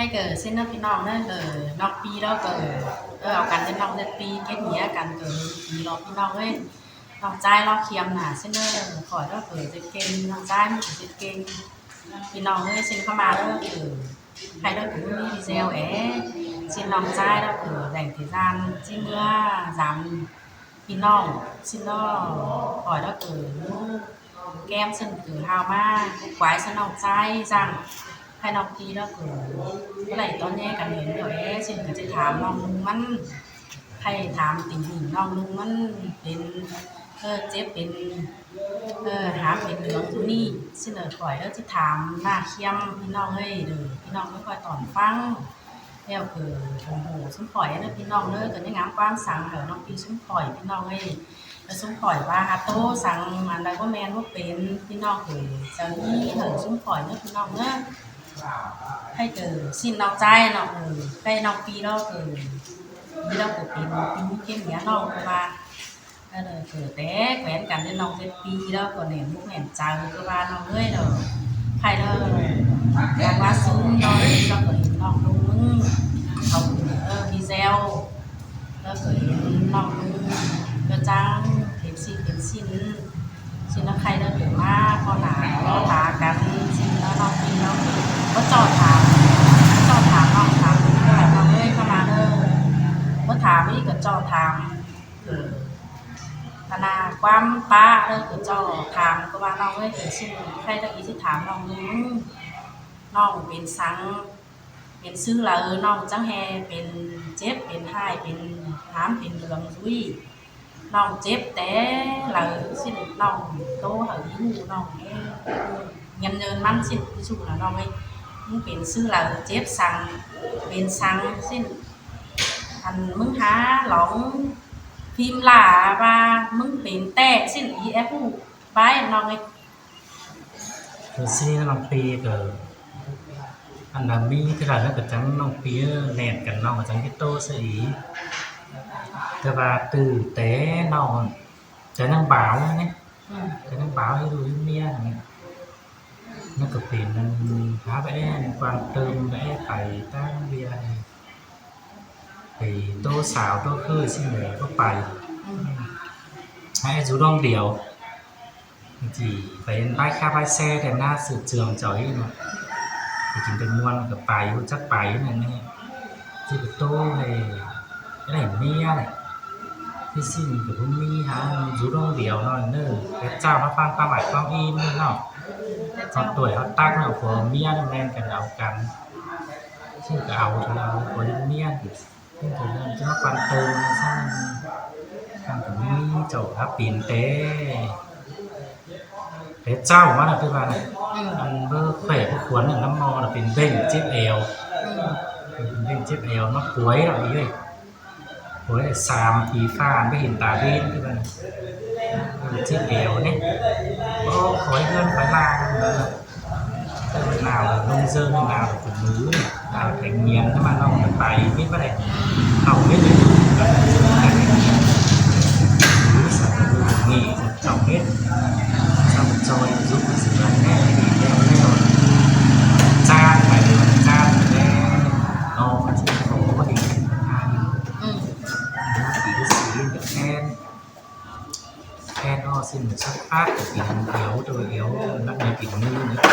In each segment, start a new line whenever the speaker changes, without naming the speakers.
hay cờ xin nó phi nong đó cờ nong pi đó cờ ở cắn trên nong trên pi kết nghĩa cắn cờ pi nó phi nong ấy nong chai nó khiêm nà xin nó khỏi đó cờ trên kênh nong chai nó trên kênh phi nong ấy xinเข้ามาđó cờ hay đó cũng đi video ấy xin nong chai đó cờ dành thời gian xin mưa giảm phi nong xin nó khỏi đó cờ kem xin cờ hào ma quái xin nong chai rằngให้น้องพีแล้วก็ไหลตอนแยกกันเห็นเดี๋ยวซึ่งก็จะถามน้องลุงมันให้ถามติ่งหิงน้องลุงมันเป็นเจ็บเป็นหาเป็นเหลืองตัวนี้ซึ่งก่อยแล้วจะถามหน้าเคียมพี่น้องเฮ้ยเด้อพี่น้องไม่ค่อยตอนฟังแล้วคือโอ้โหสมปล่อยแล้วพี่น้องเลยก็ยังงามกว้างสั่งเดี๋ยวน้องพีสมปล่อยพี่น้องเฮ้ยแล้วสมปล่อยว่าฮาโต้สั่งมันอะไรก็แมนว่าเป็นพี่น้องเฮ้ยจะนี่เถอะสมปล่อยเนาะพี่น้องเนาะให้เจอสิ้นนอกใจเนาะไปนอกปีเราปีเราเกิดปีนี้เข้มเนี้ยน้องว่าเกิดแต่แขวนกันในน้องเป็นปีแล้วก็เนี่ยมุกแห่งใจก็ว่าน้องเอ้ยเนาะใครเนาะการว่าซุ้มน้องเราก็เห็นน้องลุงเขามีเซลแล้วก็เห็นน้องลุงก็จ้างเห็นสิ้นแล้วใครเนาะถึงมาพอหนาเราตากันสิ้นแล้วน้องปีแล้วก็จอดถามน้องถามแบบน้องเอ้ยเข้ามาเด้อก็ถามนี่ก็จอดถามธนาความป้าเด้อก็จอดถามก็ว่าน้องเอ้ยถึงสิ้นใครตะกี้ที่ถามน้องนึงน้องเป็นสังเป็นซื้อละน้องจังแฮเป็นเจ็บเป็นไห้เป็นหามเป็นเหลืองดุยน้องเจ็บแต่ละสิ้นน้องโตเหาหูน้องเงินมันสิ้นที่สุดแล้วน้องเอ้ยมึงเป็นซื้อเราเจ็บสั่งเป็นสั่งสิ้นอันมึงหาหลงพิมพ์หล่าว่ามึงเป็นแต่สิ้นอีแอฟูไปน้องไอ้
xinน้องปีก็อันนั้นมีที่ร้านแล้วก็จังน้องปีแน่นกันน้องก็จังที่โตซะอีแต่ว่าตื่นแต่น้องจะนั่งบ่าวนี่จะนั่งบ่าวให้ดูเมียนี่nó cực tiền nên khá vẽ quan tâm vẽ phải tăng bia này thì tô xào tô khơi xin người có bài hãy rú đong điều chỉ phải bay kha bay xe để na sự trường chói mà thì chỉ cần muôn cái bài chắc bài này này chỉ phải tô này cái này mía này thì xin cái bún mi hả rú đong điều rồi nữa cái chào nó phan pha bài pha im nữa nào còn tuổi họ tăng là của mía nên cần áo cắn chứ cả áo thì áo của mía thì nhưng thời gian cho nó quan tâm sang càng của mi chậu áo pin té té trao mà là cái bà này ăn bơ khỏe có cuốn là năm mò là pin bền chiếc eo bền chiếc eo nó cuối là ý này cuối là xàm thì pha cái hình tà bên cái bà này chiếc eo đấy có khói hơn phải la nào là nông dân nào là phụ nữ nào là thành niên nhưng mà nó phải bài biết vấn đề hầu hết đấy nghỉ trồng hết xong rồi giúp sự đoàn nghe thì đeo leo cha phải được cha để nó phát triển khổ có thể chỉ có sự khen ho xin được xuất phát của kỳ hình yếu rồi yếu nắp này kỳ như những cái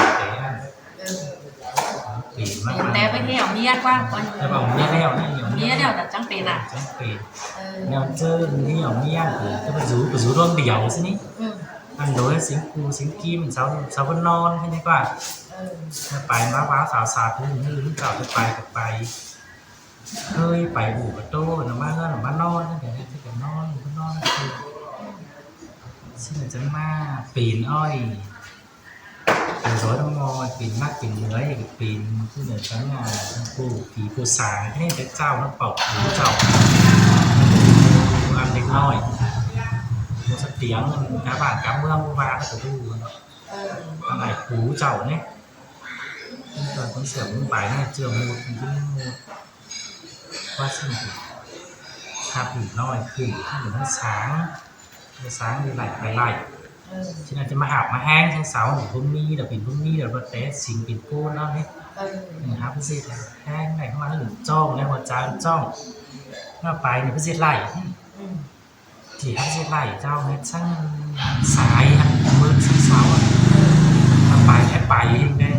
té với heo mía quá còn
vòng mía đeo này nhiều
mía đeo đặt trắng tiền à
trắng tiền đeo chơi nhiều mía thì cái rú luôn điều xin ý ăn đối xính kim sáu vân non hay như vậy bài báo xào xào thứ như lúc nào cái bài hơi bài bù cái tô nó mang hơn là mang non cái non xin là chấm ma pin oi từ rối nó ngồi pin mắt pin lưới thì pin cứ để chấm là cô sáng thế cái trao nó bọc cú trầu ăn địch nồi một sắc tiếng cá bản cá mương cô ba nó có đủ ăn này cú trầu đấy còn con sửa con bài này trường một qua xin hạt pin nồi khử nó sáng đi lại ฉะนั้นจะมาอาบมาแห้งทั้งเสาหนึ่งพุ่มนี้เดี๋ยวเป็นพุ่มนี้เดี๋ยวมาแต่สิ่งเป็นกูเนาะเนี่ยนะครับพิเศษแห้งไหนเข้ามาแล้วหนึ่งจ้องแล้วหัวใจจ้องเมื่อไปเนี่ยพิเศษไหลที่พิเศษไหลเจ้าเนี่ยช่างสายมือช่างเสาถ้าไปแค่ไปเองได้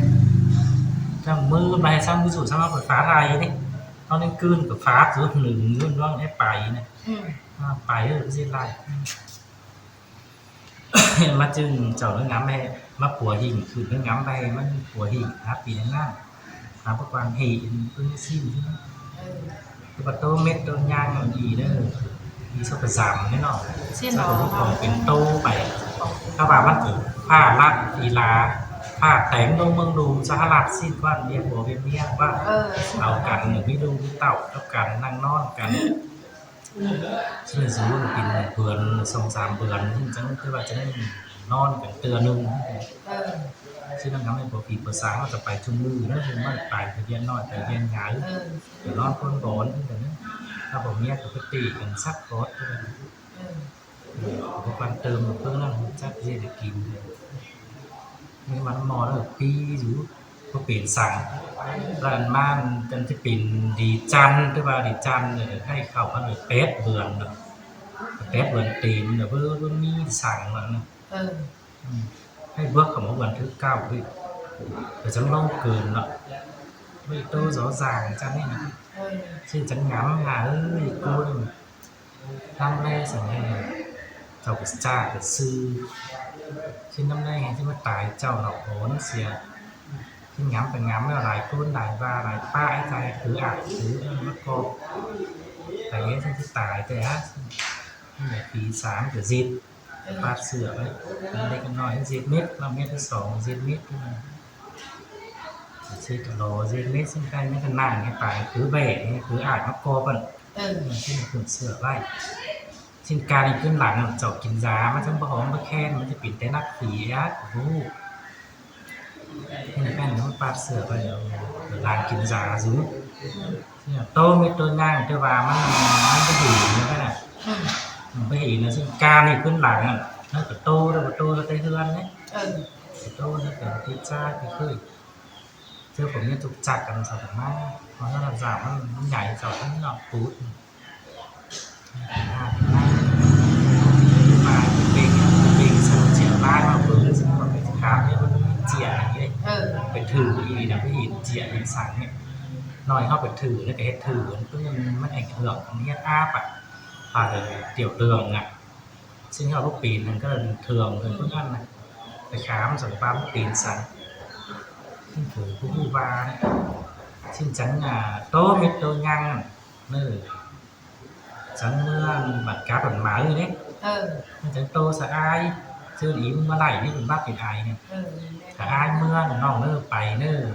ช่างมือไปช่างพิสูจน์ช่างว่าเปิดฟ้าไทยนี่เขาเล่นกลืนกับฟ้าตัวหนึ่งรุ่นร้องให้ไปเนี่ยไปเลยพิเศษไหลมาจึงเจ้าเรื่องน้ำไปมาปัวหิ่งคือเรื่องน้ำไปมันปัวหิ่งครับปีนั้นน้ำประกวางหิ่งพื้นซิ่งตัวโตเม็ดต้นยางมันดีเด้อมีสุขสามแน่นอนถ้าผมของเป็นโตไปถ้าว่ามันถึงผ้าลัดอีลาผ้าแต่งลงเมืองดูสหรัฐสิ้นว่าเรียกหัวเมียว่าเอากันหรือไม่ดูเต่าแล้วกันนั่งนอนกันชื่อสูงกินเบือน2-3เบือนจังคือว่าจะได้นอนกันเตือนนึงชื่อนั่งน้ำในปกติภาษาเราจะไปชุ่มมือนะคือมันไปเรียนน้อยไปเรียนใหญ่เดี๋ยวนอนคนร้อนแบบนี้ถ้าผมเนี้ยปกติกันซักรถผมวันเติมเพื่อนั่งจักเรียนกินนี่มันมอแล้วปีอยู่ก็เปลี่ยนสั่งร้านม่านจนจะเป็นดีจันหรือว่าดีจันเนี่ยให้เข้ามาเป็นเป็ดเบือนเนาะเป็ดเบือนตีนเดี๋ยวเพื่อมีสั่งมันนะให้bước vào một lần thứ cao đi để chấm lâu cường lắm vì tôi rõ ràng cho nên xin chấm ngắm là ơi cô năm nay sẽ nghe cháu của cha của sư xin năm nay chứ mà tài cháu lọc bốn xìa xin ngắm phải ngắm là lại côn lại và lại phải tài thứ ảo thứ mất cô tại nghe xin tài thế á để phí sáng của dịp phát sửa vậy đây còn nói dệt mét là mét thứ 2 dệt mét chơi cả lò dệt mét xin khai mấy thằng nàng cái phải cứ vẻ cứ ải mắc co bận xin được hưởng sửa lại xin ca điขึ้นหลังเจาะกินgiáมันจะบ่หอมบ่แค้นมันจะปิดแต่นักผีอ่ะโอ้นี่แม่นมันปาดเสือไปเดี๋ยวหลังกินgiáอยู่เนี่ยโตมีตัวย่างแต่ว่ามันก็ดีนะแม่น่ะไปเห็นนะซึ่งการนี่ขึ้นหลังอ่ะนั่นก็โตแล้วก็โตแล้วได้เฮือนเนี่ยโตแล้วก็ที่จ้าที่เคยเจอผมเนี่ยจุกจักกันสองมากเพราะถ้าเราสาวมันใหญ่สองมันหนอกปูดมาเป็นสาวเจียบ้านมาเปิดซึ่งมันเป็นขาวเนี่ยมันเจียอย่างนี้เป็นถืออีนะพี่เห็นเจียเป็นสังเนี่ยน้อยเข้าเป็นถือแล้วก็เฮ็ดถือเพื่อมันแอบเหือกอันนี้อ้าปะเtiểu đường ạ xin chào lúc pin thành cái là thường thì phương ăn này phải khám rồi ba lúc pin sẵn xin thử cũng va đấy xin tránh là tố hết đôi nhang nơi tránh mưa mặt cá bản má rồi đấy tránh tô sẽ ai chưa ý mà lại đi mình bắt thì ai này cả ai mưa là nó nơi bày nơi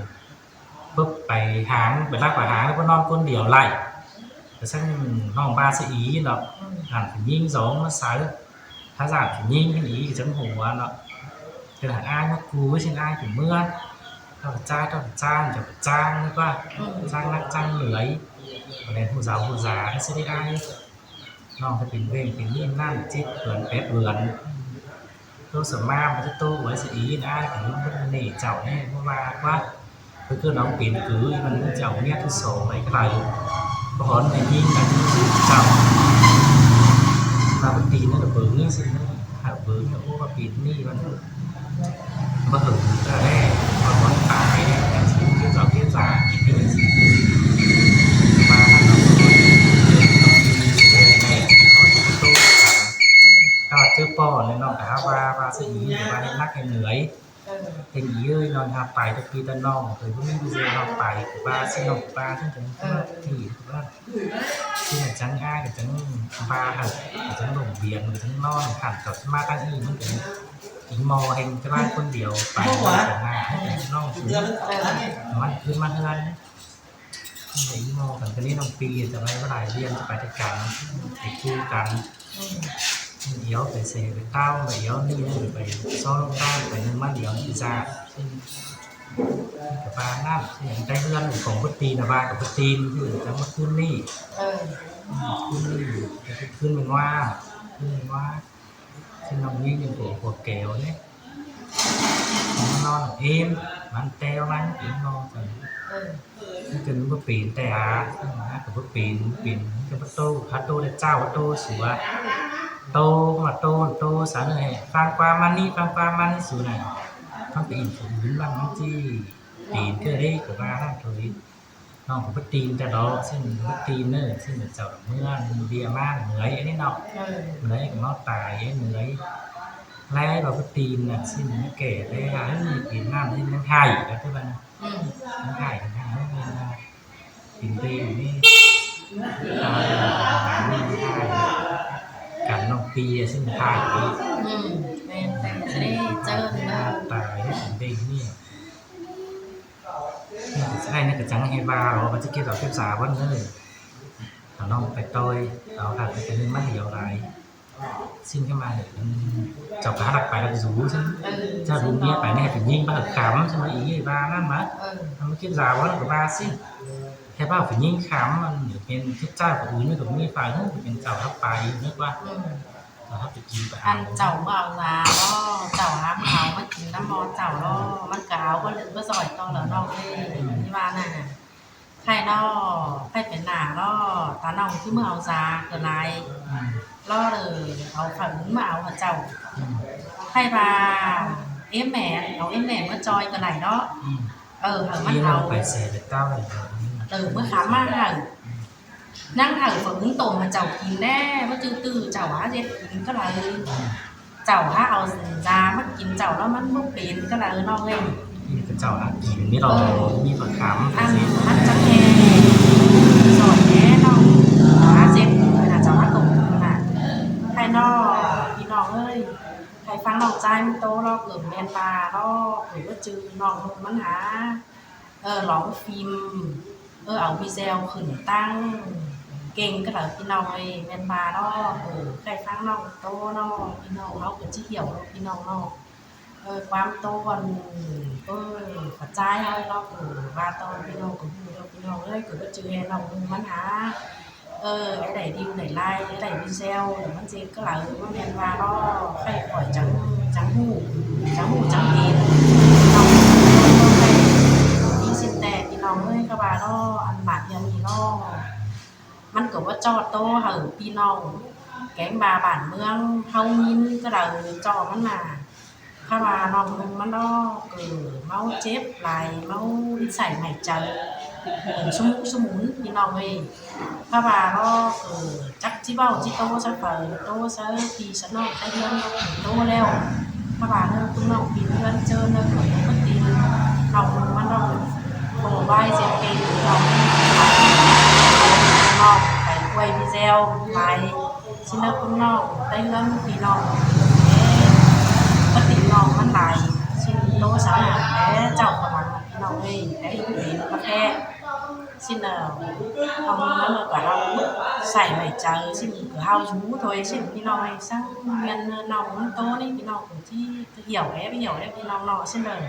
bốc bày háng phải lắc vào háng nó có non con điều lại sang vòng ba sẽ ý đó hẳn phải nhìn giống nó saiถ้าgiảm phải nhìn cái ý chấm hồ đó thì là ai nó cú trên ai thì mưa cho trang cho trang nữa qua trang lắc trang lưới đến hồ giáo hồ giá nó sẽ đi ai nó phải bình về cái nhìn nam chết vườn pet vườn tôi sợ ma mà tôi với sự ý ai phải luôn nể chậu này quá với cơ nóng biển cứ mình chậu nghe thứ số mấy cái này còn này nhìn là những chậu và một tí nữa là vướng như xin hả vướng là ô và biển ni và nó hưởng ở đây và có tải này xin cái gió kia giả thì cái gì và nó này nó chưa bỏ nên nó đã và sự ý và nên lắc cái lưới tình ý ơi nó hạp bài được khi tân non rồi cũng như bây giờ hạp bài của ba xin học ba chứ thì của ba khi mà trắng ai thì trắng ba hẳn trắng đồng biển trắng non hẳn cho ma tăng y những cái ý mò hình cái ba con điều bài của ngài hết non xuống mắt cứ mắt hơn ý mò cần cái liên đồng pi cho mấy cái bài liên bài tất cả để chu cắn yếu phải xề phải tao phải yếu đi phải so lông tao phải mắt yếu đi ra và nam thì tay hơn của bất tin là ba của bất tin thì ta mất khuyên đi khuyên mình hoa xin lòng như những của kéo đấy nó non êmมันเตวมันเอ็มนอนจัง นี่คือมันปีนแต่นะกับปีนกับโตฮัตโตได้เจ้าโตสัวโตมาโตสารเลยฟังความมันนี่สูน่ะต้องปีนผมถึงบางที่ปีนก็ได้กับว่าท่านตัวนี้น้องผมก็ตีนแต่ดอกซึ่งก็ตีนเนอซึ่งเจ้าเมื่อเดียมากเหนื่อยอันนี้เนาะเหนื่อยกับน้องตายเหนื่อยไล่เราก็ตีนน่ะซึ่งมันแก่ได้หาให้ปีนน้ำที่มันหายแล้วใช่ไหมมันหายกันหาไม่เป็นไรปีนตีนนี่ตายหาไม่ได้กันน้องปีซึ่งหายไป
เป็นจะได้เจอเนอะ
ตายให้ปีนตีนนี่ใช่นี่ก็จังให้บ้าเรามันจะเกี่ยวกับเก็บสาวันเลยเราน้องไปต้อยเราหาไปเป็นมันเดียวไรxin cái mà chọc cá đặt bài đặt rú chứ ra rú nghe bài này phải nhìn ba ở khám cho nó ý gì ba lắm mà nó mới kiếp giàu quá là ba xin thế bao phải nhìn khám mà được bên kiếp trai của úi nó cũng như phải hết bên chào hấp bài nước qua hấp được chín bài
ăn chầu vào là đó chầu hám hào mất chín năm món chầu đó mất cáo có lượng có giỏi to là đâu đi ba nàyใครเนาะใครเป็นหนาเนาะตาน้องคือเมื่อเอาซาเกิดไรlo rồiเอาฝันมาเอาหัวเจ้าให้มาเอ็มแหม่เอาเอ็มแหม่มาจอยกันไหนเนาะหันมันเอา
ไปเสียไปเต้าเลย
เมื่อขามาหันนั่งหันฝันตรงมาเจ้ากินแน่ว่าตื้อเจ้าหาเจ็ดกินก็เลยเจ้าหาเอาซามากินเจ้าแล้วมันบุกเป็นก็เลยน้องเล่น
เจ้าหากินนี่เรามีผักขาม
อันมันจะแค่สอนแน่น้องหาเจ็ดนะเจ้าหาตรงใครนอพี่น้องเอ้ยใครฟังน้องใจมันโตรอบเกิดแมนปลารอบหรือว่าจือน้องมันหาร้องฟิล์มเอาวีเซลขึ้นตั้งเก่งก็เลยพี่น้องเอ้ยแมนปลารอบใครฟังน้องโตน้องพี่น้องเราเกิดที่เหี่ยวพี่น้องน้องความโตวันกระจายให้รอบว่าตอนพี่น้องกับพี่น้องเอ้ยเกิดว่าจือน้องมันหาcái này điêu này like cái này video đểมันsẽ có lại nó men qua nó phải khỏi trắng hủ trắng hiềnน้องที่สิแต่พี่น้องเอ้ยก็ว่าnó ăn bạcยังมีnóมันก็ว่าจอโตเหอพี่น้องแกงบาบ้านเมืองเฮายินก็ได้จอมันมาถ้าว่าน้องมันnóเมาเจ็บไหลเมานิสัยใหม่ใจสมุนพี่น้องเอ้ยถ้าว่าก็จักที่เบ้าที่โตซะเปิดโตซะปีซะน้องได้เดือนโตแล้วถ้าว่าเด้อคุณน้องปีเดือนเจอเด้อก็ต้องตีน้องมันน้องโตไว้เจ็บปีน้องไปกล้วยพี่แซวไปสิเด้อคุณน้องได้เดือนพี่น้องปฏิน้องมันหลายสิโตซะแล้วเจ้าประมาณพี่น้องเอ้ยได้เป็นประเทศxin ông nó cả ông xài mày chờ xin cửa hao chú thôi xinพี่น้องไอ้sang miền nàoมันโตนี่พี่น้องที่เหี่ยวđấyพี่น้องนอxinเลย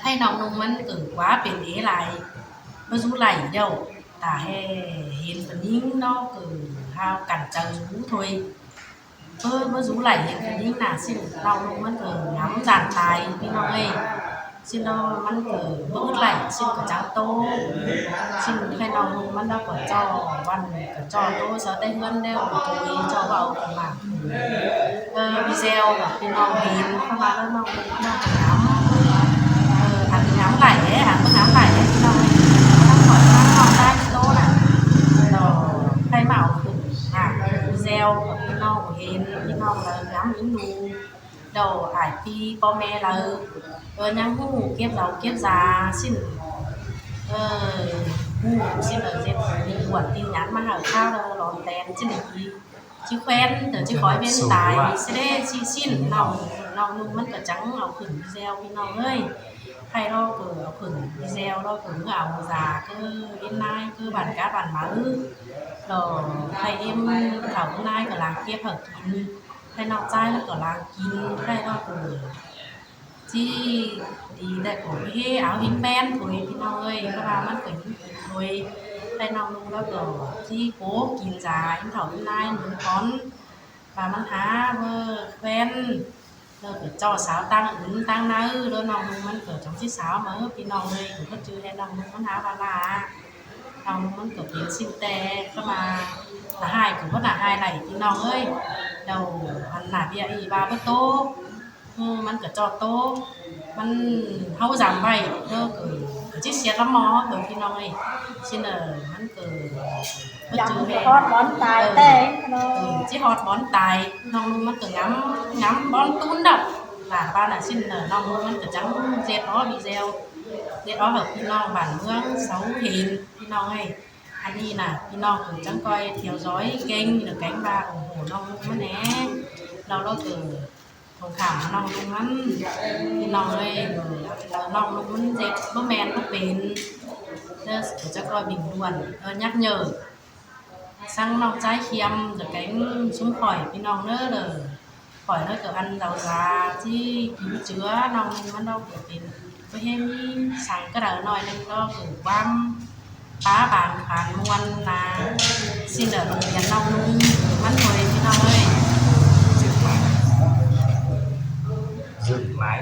ให้น้องนุ่มมันquá เป็นเอ๋ไรไม่รู้ไหลเดียวแต่ให้เห็นเป็นยิ่งnó hao cản chờ chú thôi mới rúไหลอย่างนี้น่ะxin น้องนุ่มมันngắm dàn tàiพี่น้องเอ้ยxin nóมันbớt lại xin cả trắng tô xin khai nàoมันđã có cho văn cả cho tô sợ tay ngân đeo tôi cho vào cả mà video và khi nào nhìn các bạn nó ngắm ngắm lại đấy ngắm lại đấy khi nào xong khỏi nó tay tô này rồi khai bảo video và khi nào nhìn khi nào là ngắm những đồ đầu hải phi po me là nhang hú kiếp giàu kiếp già xin xin ở trên đi quẩn tin nhắn mà hỏi thao là lòn tèn trên đỉnh chứ quen từ chứ khói bên tài sẽ xin lòng luôn mất cả trắng lòng khửng video với nó ơi hay đó cửa khửng video đó khửng ảo già cứ bên nai cứ bản cá bản má rồi hay em thảo nai cả làng kia hợp hay nọ trai nó cả làng kín hay đó cửaที่ดีแต่ของพี่เอาหินแป้นถุยพี่น้องเอ้ยก็ว่ามันเป็นถุยแต่น้องลุงแล้วก็ที่โป๊กินจ่าหินเถาหินนายหนึ่งก้อน và mình há vơ quen rồi phải cho sáo tăng ứng tăng nữ rồi nòng mình cỡ trong chiếc sáo mà thì nòng đây cũng có chữ hay nòng mình há và là nòng mình cỡ biến sinh tè cơ mà là hai cũng có là hai này thì nòng ơi đầu hắn là bia y ba bất tố mình cỡ cho tố mình hâu giảm vậy đó cỡ chiếc xe lắm mò cỡ thì nòng này xin là mình cỡ có
dòng
chữ
cái
hay
hot bón tài tê
chỉ hot bón tài nong luônมันก็ngắm bón tún đâu là ba là xin là nong luônมันก็trắng dệt đó bị gieo dệt đó hợpพี่น้องบ้านเมืองเสาหินพี่น้องเอ้ยอันนี้น่ะพี่น้องคือจังก้อยเที่ยวร้อยเก่งหรือแก๊งบ้าโอ้โหน้องลุงมันแหน่เราคือทองคำน้องลุงมันพี่น้องเอ้ยน้องลุงมันเจ็บบ่แมนบ่เป็นเด้อจังก้อยบิ่งด่วนnhắc nhở sang nòng trái khiêm rồi cánh xuống khỏiพี่น้องเด้อเด้อkhỏi nó kiểu ăn rau giáที่กินเชื้อน้องมันđâu kiểuเป็นก็เห็นสั่งก็เด้อหน่อยนึงก็คือความป้าบางผ่านมวนนะxin ởโรงเรียนน้องนุ่งมันถอยพี่น้องเอ้ย
dựng mái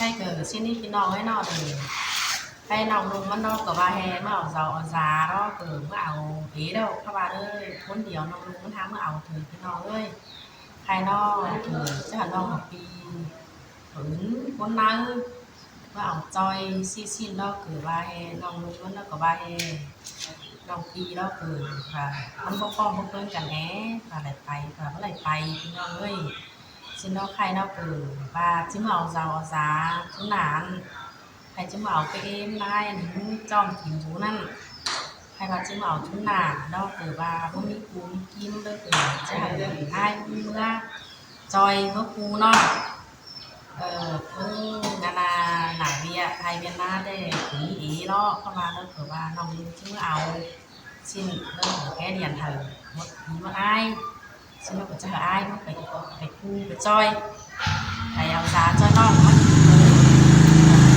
cái cờ xin điพี่น้องให้นอเลยให้น้องลุงมันนอกกับว่าแฮมาเอาเจ้าเอาซาเนาะคือเมื่อเอาเอ๋เด้อเข้ามาเลยคนเดียวน้องลุงมันทำเมื่อเอาถือพี่น้องเลยใครนอกถือจะหันน้องของปีถึงคนนั้นเมื่อเอาจอยซีซินเนาะคือว่าแฮน้องลุงมันนอกกับว่าแฮน้องปีเนาะคือค่ะมันบ่ฟ้องบ่เพิ่นกันแหน่ค่ะไหลไปค่ะเมื่อไหร่ไปพี่น้องเอ้ยxin nó khai nó cử và chứ màu giàu giá chú nản hay chứ màu cái em nay những trong kiếm chú năn hay là chứ màu chú nản đó cử và có mỹ cú mỹ kim đó cử chứ hay hai mưa rồi có cú nó cũng là nải bia hay bên na đây ý ý nó có mà nó cử và nòng chứ ảo xin nó cái điện thử một ý một ai xin nóจะหาอ้ายมันไปกู้ไปจ้อยไปเอาซาจ้อยน้องมัน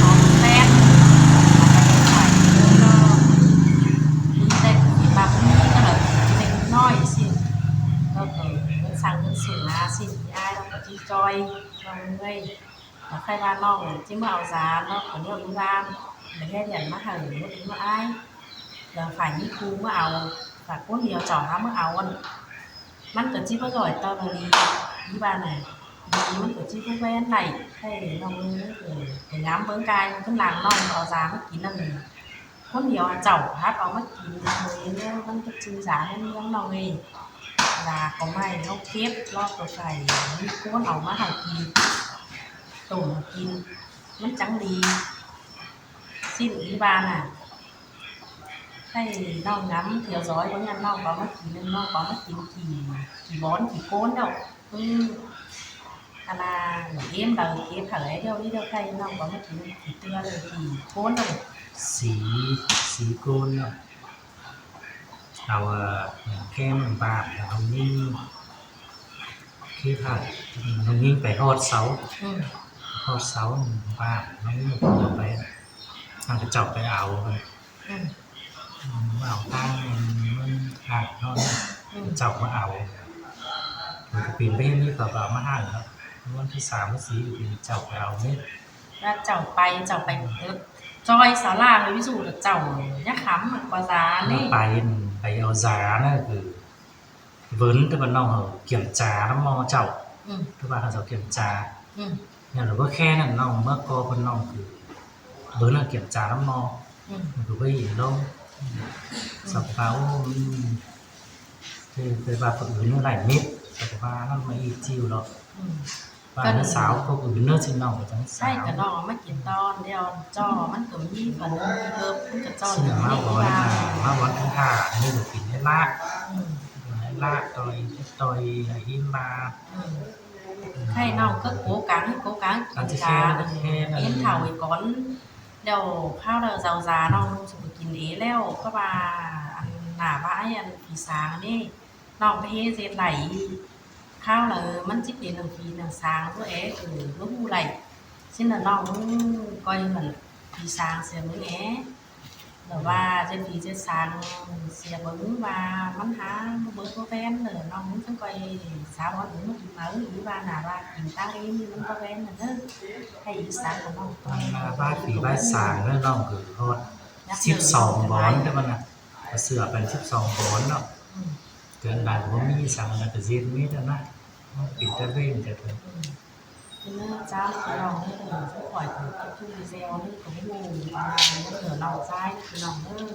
น้องแป้งไปก็มีได้มีบางมีก็แบบเล็กน้อยสิก็เกิดมันสั่งมันสูงนะสิอ้ายเราก็จีจ้อยน้องเอ้ยแล้วใครว่าน้องที่มาเอาซาน้องคนนี้อีบ้านแต่แค่เดียนมาหาหรือมาอ้ายแล้วฝ่ายนี้ครูมาเอาฝ่ายคนเดียวจ่อเขามาเอามันก็จิบ่ร่อยตอนนี้ที่บ้านน่ะดีมันก็จิบ่แว่นไหลให้น้องไปน้ำเบิ่งกายขึ้นหลังน้องเอาซามากินนั่นคนเดียวเจ้าฮักเอามากินเลยเนี่ยมันก็ชื่อสาให้เลี้ยงน้องเองลาเขาไม่เขาเก็บรอบตัวใส่มีคนเอามาให้กินต้มกินมันจังดีสิ้นที่บ้านน่ะให้น้องน้ำเที่ยวร้อยเพราะงั้นน้องก็มากินน้องก็มากินกี่บอนกี่โคนเด้ออันน่ะเอ็มเราเก็บเถอะเดี๋ยวนี้เดี๋ยวใครน้องก็มากินกี่เตือเลยกี่โคนเด้อ
สีสีโกนเอาแก้มบาดเอานิ่งคือค่ะน้องนิ่งไปทอดเสาบาดน้องนิ่งไปทางกระจกไปเอาเอาตั้งมันหักนอนเจ้ามาเอาปีนไปนี่ก็แบบมาห่างครับวันที่3วัน4อยู่ปีเจ้าไปเอาเนี่ย
แล้วเจ้าไปจอยศาลาเลยวิสูตรเจ้ายักษ์ขำมันกว่าซานี่
ไปเอาgiá này vốn tức là nó kiểm tra nó mò chậu các bạn là kiểm tra nhưng là có khe là nó mất co con nóคือvốn là kiểm tra nó mòคือcái gì đâu sập pháo thì bà phụ nữ nó lại mít và nó mới chiều đó và nó sáo cô phụ nữ trên nó chẳng
ใช่
sáo
แต่น้องไม่กินตอนเดียวจ้อมันก็มีฝันมีเพิ่มมันก็จ้อ
xin là má bón thứ hai như là kín lát tôi im ba
ให้น้องก็โกกังกินกาเอ็นเถาไอ้ก้อนเดี๋ยวข้าวเราเจ้าจาน้องสุกกินเอแล้วก็มาอันหน้าบ้านอันผีสางนี่น้องไปเฮ็ดเสร็จไหลข้าวเลยมันจิเป็นหนึ่งปีหนึ่งสางตัวเอ๋ลูกไหลxin làน้องcoi hìnhผีสางเสียมึงเอ๋ หรือว่าเจ็ดปีเจ็ดสางเสียเบิ่งว่ามันหาบ่เบิดบ่แฟนเด้อน้องมึงจังค่อยสาวเอาถึงมากินมาอีว่าน่ะว่ากินตาเองมันบ่แฟนน่ะเด้อให้อีสานของน้อง
มันมาบ้านปีบ้านสางแล้วน้องคือฮอด12บอนเด้อมันน่ะก็เสือเป็น12บอนเนาะ
อืม
เกินบานบ่มีสั่งแล้วก็สิมีแต่นะมันปิดตะเว้นแต่เถอะ
คือเนื้อจ้าคือน้องเด้อจะปล่อยถึงกับชื่อเซลนี่ก็บ่ฮู้ว่ามันเหลือน้องซ้ายคือน้องเด้อ